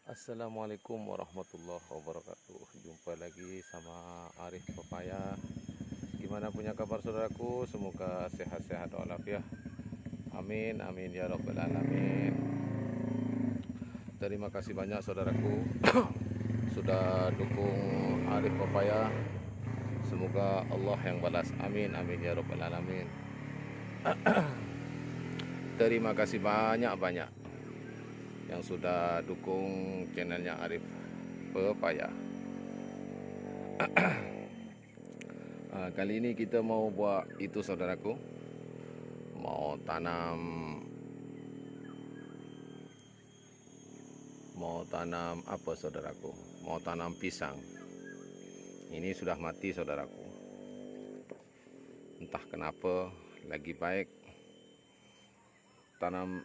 Assalamualaikum warahmatullahi wabarakatuh. Jumpa lagi sama Arif Papaya. Gimana punya kabar saudaraku? Semoga sehat-sehat walafiat. Amin amin ya rabbal alamin. Terima kasih banyak saudaraku sudah dukung Arif Papaya. Semoga Allah yang balas. Amin amin ya rabbal alamin. Terima kasih banyak-banyak yang sudah dukung channelnya Arif Papaya. Kali ini kita mau buat itu saudaraku, mau tanam apa saudaraku, mau tanam pisang. Ini sudah mati saudaraku, entah kenapa. Lagi baik tanam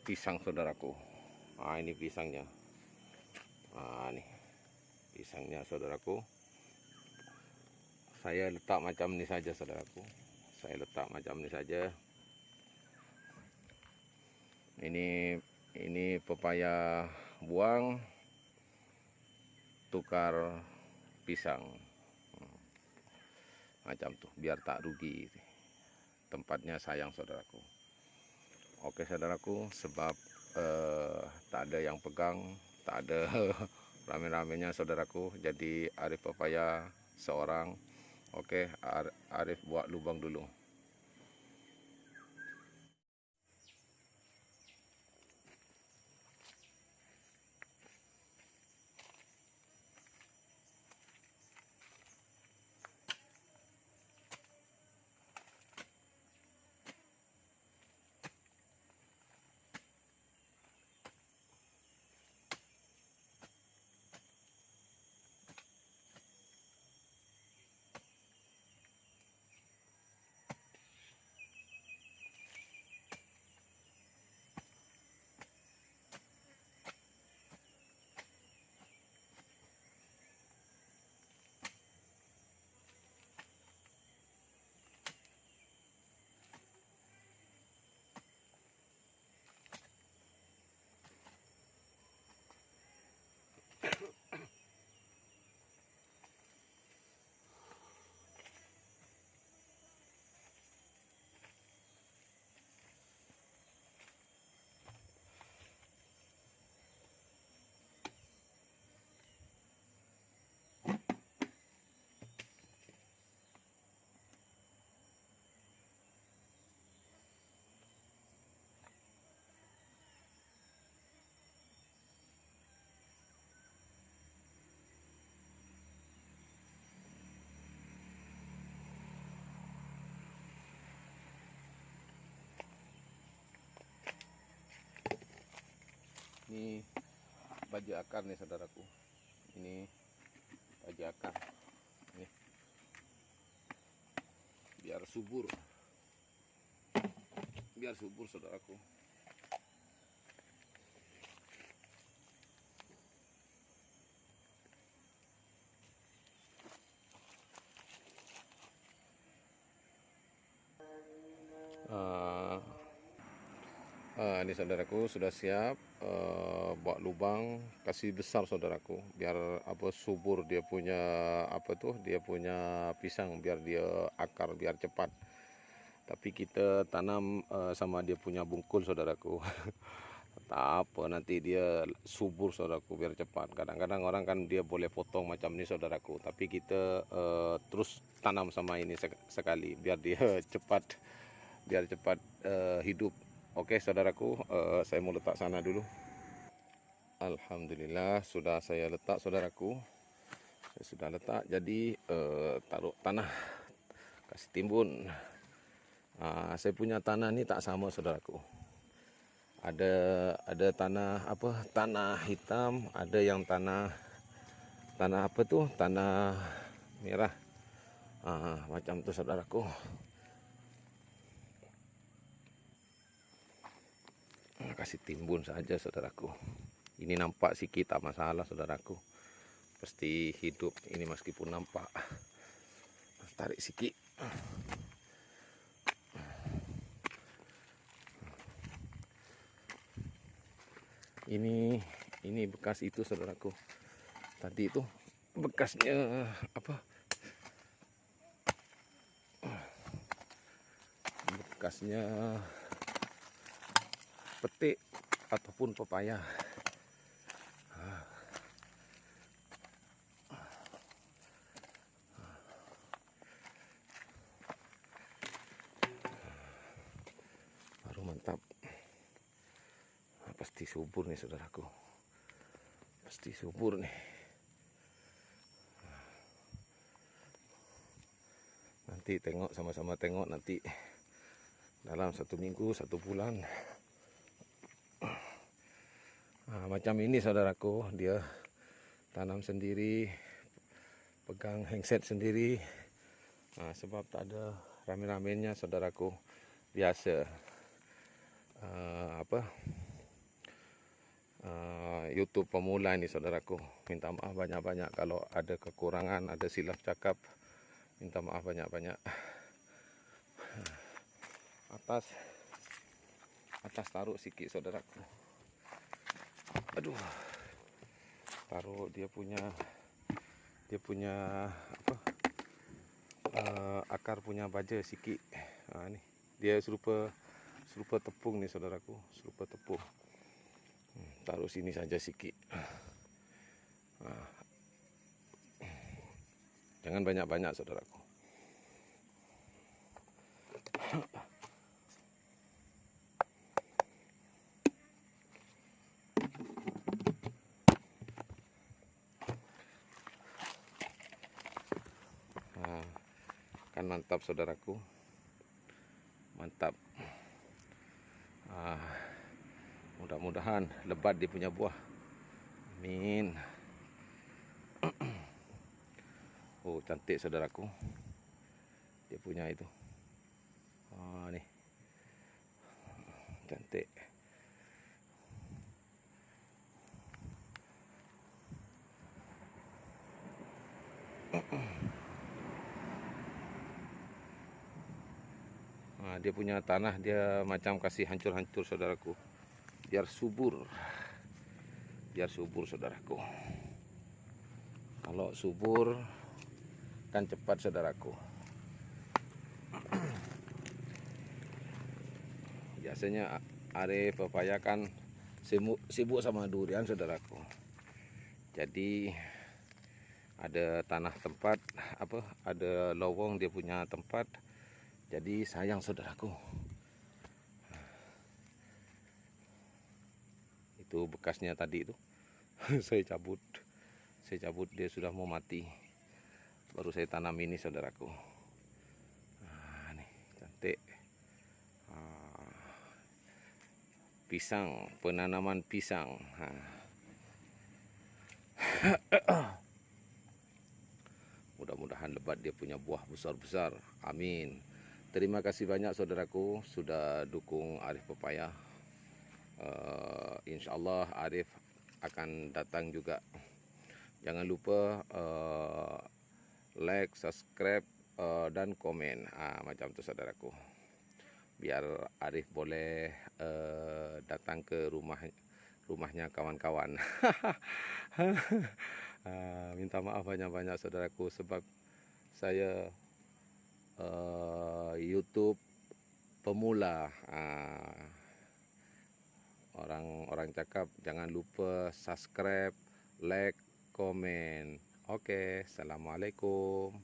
pisang saudaraku. Ini pisangnya. Nih pisangnya saudaraku. Saya letak macam ini saja saudaraku. Saya letak macam ini saja. Ini pepaya buang tukar pisang. Macam tuh biar tak rugi. Tempatnya sayang saudaraku. Oke saudaraku, sebab tak ada yang pegang, tak ada rame-ramenya saudaraku. Jadi Arif Papaya seorang. Oke, Arif buat lubang dulu. Ini baju akar nih saudaraku. Ini baju akar. Ini biar subur. Biar subur saudaraku. Ini saudaraku sudah siap buat lubang, kasih besar saudaraku, biar apa subur dia punya dia punya pisang, biar dia akar biar cepat. Tapi kita tanam sama dia punya bungkul saudaraku. Tak apa, nanti dia subur saudaraku biar cepat. Kadang-kadang orang kan dia boleh potong macam ini saudaraku, tapi kita terus tanam sama ini sekali biar dia cepat hidup. Oke saudaraku, saya mau letak sana dulu. Alhamdulillah sudah saya letak saudaraku. Saya sudah letak, jadi taruh tanah, kasih timbun. Saya punya tanah ini tak sama saudaraku. Ada tanah tanah hitam, ada yang tanah tanah merah. Macam tu saudaraku. Kasih timbun saja saudaraku. Ini nampak sikit tak masalah saudaraku. Pasti hidup ini meskipun nampak. Tarik sikit. Ini Ini bekas itu saudaraku. Tadi itu bekasnya apa? Bekasnya petik ataupun pepaya. Baru mantap. Pasti subur nih saudaraku. Pasti subur nih. Nanti tengok, sama-sama tengok nanti dalam 1 minggu, 1 bulan. Macam ini saudaraku, dia tanam sendiri, pegang handset sendiri. Sebab tak ada rame-ramenya saudaraku. Biasa YouTube pemula ini saudaraku. Minta maaf banyak-banyak kalau ada kekurangan, ada silap cakap. Minta maaf banyak-banyak. Atas taruh sikit saudaraku. Aduh. Taruh dia punya apa? Akar punya baja sikit. Ni dia serupa tepung nih saudaraku, serupa tepung. Taruh sini saja sikit. Jangan banyak-banyak saudaraku. Kan mantap saudaraku. Mantap. Mudah-mudahan lebat dia punya buah. Amin. Oh, cantik saudaraku. Dia punya itu. Nih. Cantik. Dia punya tanah dia macam kasih hancur-hancur saudaraku. Biar subur. Biar subur saudaraku. Kalau subur kan cepat saudaraku. Biasanya Arif pepaya kan sibuk sama durian saudaraku. Jadi ada tanah tempat ada lowong dia punya tempat. Jadi sayang saudaraku. Itu bekasnya tadi itu. Saya cabut dia sudah mau mati. Baru saya tanam ini saudaraku. Nih cantik. Pisang, penanaman pisang. Mudah-mudahan lebat dia punya buah besar-besar. Amin. Terima kasih banyak saudaraku sudah dukung Arif Pepaya. InsyaAllah Arif akan datang juga. Jangan lupa like, subscribe, dan komen. Macam tu saudaraku. Biar Arif boleh datang ke rumahnya kawan-kawan. Minta maaf banyak-banyak saudaraku sebab saya YouTube pemula. Orang cakap jangan lupa subscribe, like, komen. Oke, assalamualaikum.